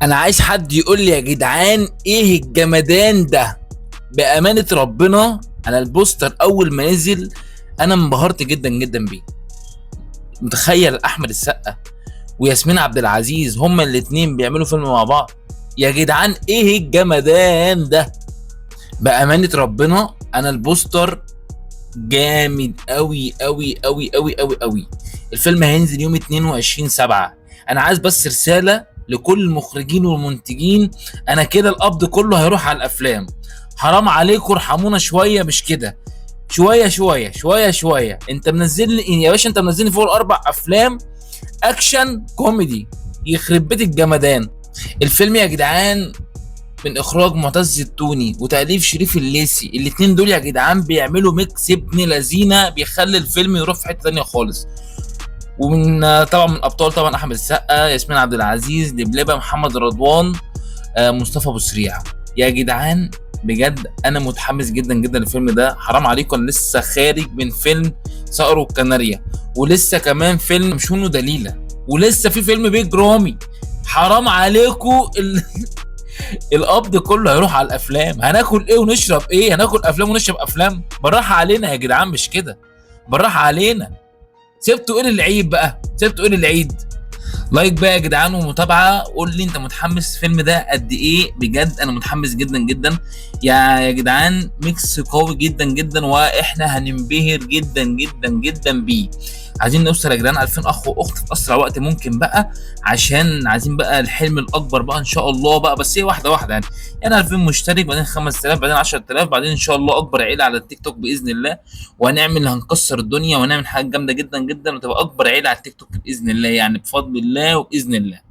انا عايز حد يقول لي يا جدعان ايه الجمدان ده. بامانه ربنا انا البوستر اول ما نزل انا انبهرت جدا جدا بيه. متخيل احمد السقا وياسمين عبد العزيز هما الاتنين بيعملوا فيلم مع بعض؟ يا جدعان ايه الجمدان ده. بامانه ربنا انا البوستر جامد قوي قوي قوي قوي قوي قوي. الفيلم هينزل يوم 22/7. انا عايز بس رسالة لكل المخرجين والمنتجين، انا كده القبض كله هيروح على الافلام. حرام عليكم ارحمونا شوية، مش كده؟ شوية شوية شوية شوية. انت منزل لي يا باشا، انت منزل لي فوق الاربع افلام اكشن كوميدي، يخرب بيت الجمدان. الفيلم يا جدعان من اخراج معتز التوني وتاليف شريف الليثي، الاتنين دول يا جدعان بيعملوا ميكس ابن لذينه بيخلي الفيلم يروح في حته تانيه خالص. ومن طبعا من ابطال طبعا احمد السقا، ياسمين عبد العزيز، لبلبه، محمد رضوان، مصطفى ابو سريع. يا جدعان بجد انا متحمس جدا جدا للفيلم ده. حرام عليكم انا لسه خارج من فيلم صقر والكناريا، ولسه كمان فيلم شونو دليله، ولسه في فيلم بيج رامي. حرام عليكم القبض كله هيروح على الافلام. هناكل ايه ونشرب ايه؟ هناكل افلام ونشرب افلام؟ بالراحه علينا يا جدعان، مش كده؟ بالراحه علينا. سبتوا ايه للعيد بقى؟ سبتوا ايه للعيد؟ لايك بقى يا جدعان ومتابعه. قول لي انت متحمس الفيلم ده قد ايه؟ بجد انا متحمس جدا جدا. يا جدعان ميكس قوي جدا جدا، واحنا هننبهر جدا جدا جدا بيه. عايزين نوصل يا جدعان 2000 اخ واخت في اسرع وقت ممكن بقى، عشان عايزين بقى الحلم الاكبر بقى ان شاء الله بقى. بس هي واحده واحده يعني 2000 مشترك، بعدين 5000، بعدين 10000، بعدين ان شاء الله اكبر عيله على التيك توك باذن الله. هنكسر الدنيا وهنعمل حاجه جامده جدا جدا، وتبقى اكبر عيله على التيك توك باذن الله، يعني بفضل الله وباذن الله.